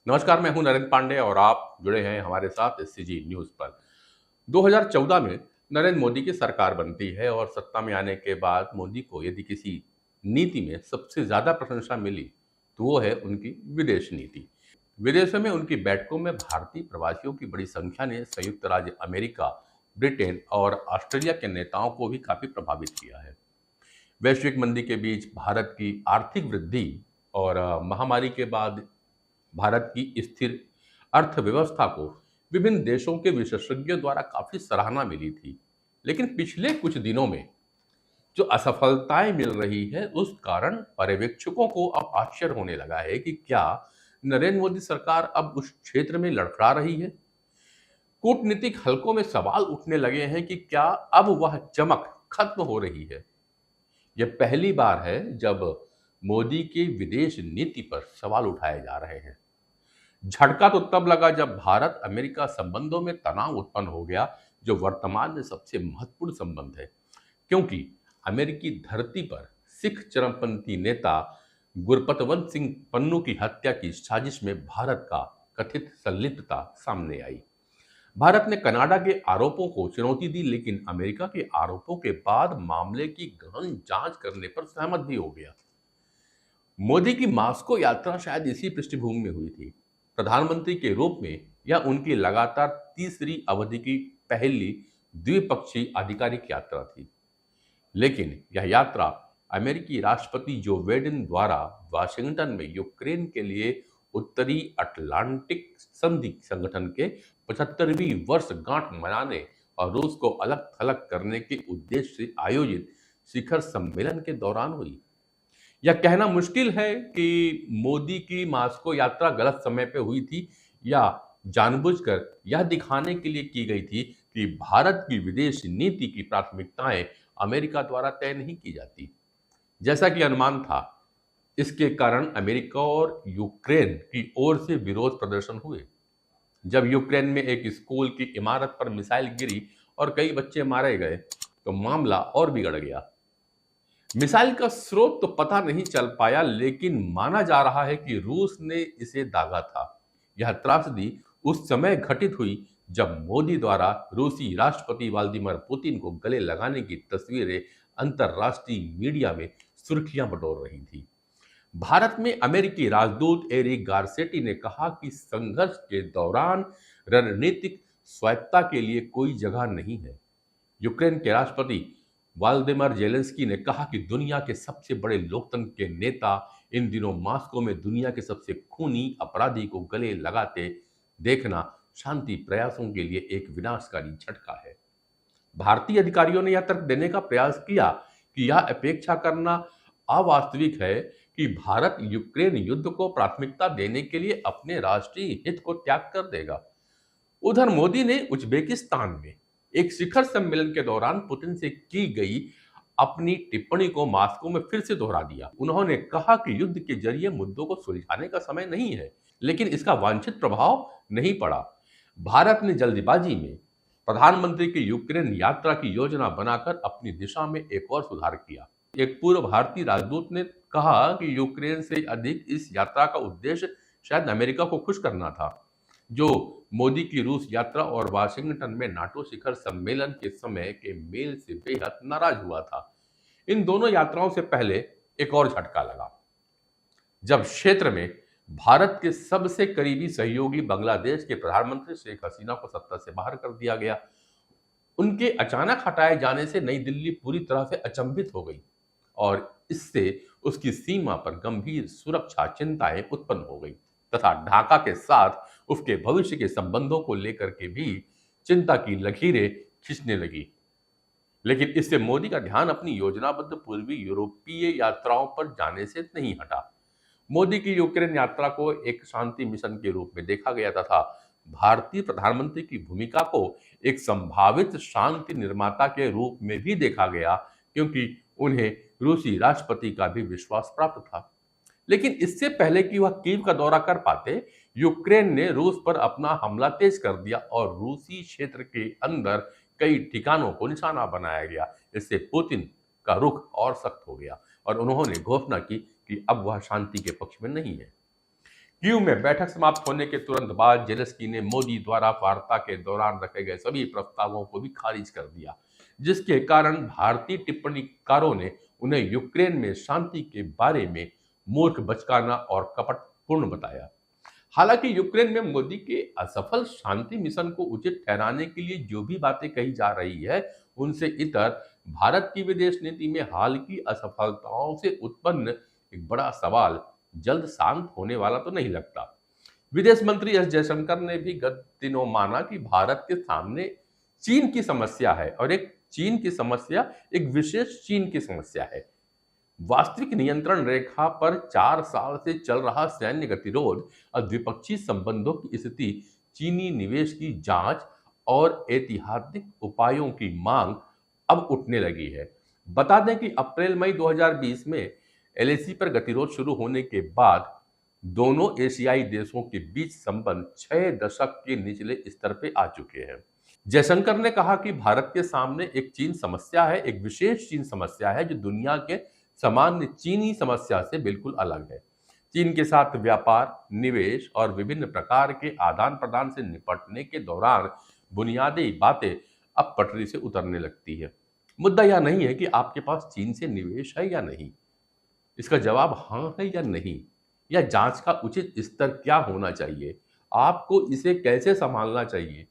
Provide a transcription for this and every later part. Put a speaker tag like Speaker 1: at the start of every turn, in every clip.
Speaker 1: नमस्कार, मैं हूं नरेंद्र पांडे और आप जुड़े हैं हमारे साथ एससीजी न्यूज पर। 2014 में नरेंद्र मोदी की सरकार बनती है और सत्ता में आने के बाद मोदी को यदि किसी नीति में सबसे ज्यादा प्रशंसा मिली तो वो है उनकी विदेश नीति। विदेशों में उनकी बैठकों में भारतीय प्रवासियों की बड़ी संख्या ने संयुक्त राज्य अमेरिका, ब्रिटेन और ऑस्ट्रेलिया के नेताओं को भी काफी प्रभावित किया है। वैश्विक मंदी के बीच भारत की आर्थिक वृद्धि और महामारी के बाद भारत की स्थिर अर्थव्यवस्था को विभिन्न देशों के विशेषज्ञों द्वारा काफी सराहना मिली थी। लेकिन पिछले कुछ दिनों में जो असफलताएं मिल रही है उस कारण पर्यवेक्षकों को अब आश्चर्य होने लगा है कि क्या नरेंद्र मोदी सरकार अब उस क्षेत्र में लड़खड़ा रही है। कूटनीतिक हलकों में सवाल उठने लगे हैं कि क्या अब वह चमक खत्म हो रही है। यह पहली बार है जब मोदी की विदेश नीति पर सवाल उठाए जा रहे हैं। झटका तो तब लगा जब भारत अमेरिका संबंधों में तनाव उत्पन्न हो गया, जो वर्तमान में सबसे महत्वपूर्ण संबंध है, क्योंकि अमेरिकी धरती पर सिख चरमपंथी नेता गुरपतवंत सिंह पन्नू की हत्या की साजिश में भारत का कथित संलिप्तता सामने आई। भारत ने कनाडा के आरोपों को चुनौती दी, लेकिन अमेरिका के आरोपों के बाद मामले की गहन जांच करने पर सहमत भी हो गया। मोदी की मास्को यात्रा शायद इसी पृष्ठभूमि में हुई थी। प्रधानमंत्री के रूप में यह उनकी लगातार तीसरी अवधि की पहली द्विपक्षीय आधिकारिक यात्रा थी। लेकिन यह यात्रा अमेरिकी राष्ट्रपति जो बाइडेन द्वारा वाशिंगटन में यूक्रेन के लिए उत्तरी अटलांटिक संधि संगठन के 75वीं वर्षगांठ मनाने और रूस को अलग थलग करने के उद्देश्य से आयोजित शिखर सम्मेलन के दौरान हुई। यह कहना मुश्किल है कि मोदी की मास्को यात्रा गलत समय पे हुई थी या जानबूझकर यह दिखाने के लिए की गई थी कि भारत की विदेश नीति की प्राथमिकताएं अमेरिका द्वारा तय नहीं की जाती। जैसा कि अनुमान था, इसके कारण अमेरिका और यूक्रेन की ओर से विरोध प्रदर्शन हुए। जब यूक्रेन में एक स्कूल की इमारत पर मिसाइल गिरी और कई बच्चे मारे गए तो मामला और बिगड़ गया। मिसाइल का स्रोत तो पता नहीं चल पाया, लेकिन माना जा रहा है कि रूस ने इसे दागा था। यह त्रासदी उस समय घटित हुई जब मोदी द्वारा रूसी राष्ट्रपति व्लादिमीर पुतिन को गले लगाने की तस्वीरें अंतर्राष्ट्रीय मीडिया में सुर्खियां बटोर रही थी। भारत में अमेरिकी राजदूत एरिक गारसेटी ने कहा कि संघर्ष के दौरान रणनीतिक स्वायत्तता के लिए कोई जगह नहीं है। यूक्रेन के राष्ट्रपति व्लादिमीर जेलेंस्की ने कहा कि दुनिया के सबसे बड़े लोकतंत्र के नेता इन दिनों मॉस्को में दुनिया के सबसे खूनी अपराधी को गले लगाते देखना शांति प्रयासों के लिए एक विनाशकारी झटका है। भारतीय अधिकारियों ने यह तर्क देने का प्रयास किया कि यह अपेक्षा करना अवास्तविक है कि भारत यूक्रेन युद्ध को प्राथमिकता देने के लिए अपने राष्ट्रीय हित को त्याग कर देगा। उधर मोदी ने उज्बेकिस्तान में एक शिखर सम्मेलन के दौरान पुतिन से की गई अपनी टिप्पणी को मास्को में फिर से दोहरा दिया। उन्होंने कहा कि युद्ध के जरिए मुद्दों को सुलझाने का समय नहीं है, लेकिन इसका वांछित प्रभाव नहीं पड़ा। भारत ने जल्दबाजी में प्रधानमंत्री की यूक्रेन यात्रा की योजना बनाकर अपनी दिशा में एक और सुधार किया। एक पूर्व भारतीय राजदूत ने कहा कि यूक्रेन से अधिक इस यात्रा का उद्देश्य शायद अमेरिका को खुश करना था, जो मोदी की रूस यात्रा और वाशिंगटन में नाटो शिखर सम्मेलन के समय के मेल से बेहद नाराज हुआ था। इन दोनों यात्राओं से पहले एक और झटका लगा जब क्षेत्र में भारत के सबसे करीबी सहयोगी बांग्लादेश के प्रधानमंत्री शेख हसीना को सत्ता से बाहर कर दिया गया। उनके अचानक हटाए जाने से नई दिल्ली पूरी तरह से अचंभित हो गई और इससे उसकी सीमा पर गंभीर सुरक्षा चिंताएं उत्पन्न हो गई तथा ढाका के साथ उसके भविष्य के संबंधों को लेकर के भी चिंता की लकीरें खींचने लगी। लेकिन इससे मोदी का ध्यान अपनी योजनाबद्ध पूर्वी यूरोपीय यात्राओं पर जाने से नहीं हटा। मोदी की यूक्रेन यात्रा को एक शांति मिशन के रूप में देखा गया तथा भारतीय प्रधानमंत्री की भूमिका को एक संभावित शांति निर्माता के रूप में भी देखा गया, क्योंकि उन्हें रूसी राष्ट्रपति का भी विश्वास प्राप्त था। लेकिन इससे पहले कि वह कीव का दौरा कर पाते, यूक्रेन ने रूस पर अपना हमला तेज कर दिया और रूसी क्षेत्र के अंदर कई ठिकानों को निशाना बनाया गया। इससे पुतिन का रुख और सख्त हो गया और उन्होंने घोषणा की कि अब वह शांति के पक्ष में नहीं है। कीव में बैठक समाप्त होने के तुरंत बाद जेलेंस्की ने मोदी द्वारा वार्ता के दौरान रखे गए सभी प्रस्तावों को भी खारिज कर दिया, जिसके कारण भारतीय टिप्पणीकारों ने उन्हें यूक्रेन में शांति के बारे में मूर्ख बचकाना और कपटपूर्ण बताया। हालांकि यूक्रेन में मोदी के असफल शांति मिशन को उचित ठहराने के लिए जो भी बातें कही जा रही है, उनसे इतर भारत की विदेश नीति में हाल की असफलताओं से उत्पन्न एक बड़ा सवाल जल्द शांत होने वाला तो नहीं लगता। विदेश मंत्री एस जयशंकर ने भी गत दिनों माना कि भारत के सामने चीन की समस्या है और एक चीन की समस्या एक विशेष चीन की समस्या है। वास्तविक नियंत्रण रेखा पर 4 साल से चल रहा सैन्य गतिरोध और द्विपक्षीय संबंधों की स्थिति, चीनी निवेश की जांच और ऐतिहासिक उपायों की मांग अब उठने लगी है। बता दें कि अप्रैल मई 2020 में एलएसी पर गतिरोध शुरू होने के बाद दोनों एशियाई देशों के बीच संबंध 6 दशक के निचले स्तर पे आ चुके हैं। जयशंकर ने कहा कि भारत के सामने एक चीन समस्या है, एक विशेष चीन समस्या है जो दुनिया के सामान्य चीनी समस्या से बिल्कुल अलग है। चीन के साथ व्यापार, निवेश और विभिन्न प्रकार के आदान प्रदान से निपटने के दौरान बुनियादी बातें अब पटरी से उतरने लगती है। मुद्दा यह नहीं है कि आपके पास चीन से निवेश है या नहीं, इसका जवाब हाँ है या नहीं, या जांच का उचित स्तर क्या होना चाहिए, आपको इसे कैसे संभालना चाहिए।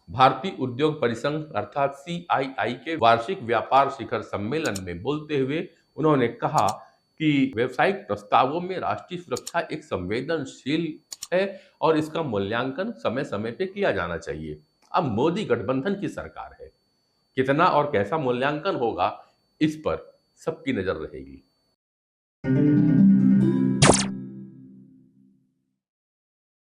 Speaker 1: भारतीय उद्योग परिसंघ अर्थात सीआईआई के वार्षिक व्यापार शिखर सम्मेलन में बोलते हुए उन्होंने कहा कि व्यावसायिक प्रस्तावों में राष्ट्रीय सुरक्षा एक संवेदनशील है और इसका मूल्यांकन समय समय पे किया जाना चाहिए। अब मोदी गठबंधन की सरकार है, कितना और कैसा मूल्यांकन होगा इस पर सबकी नजर रहेगी।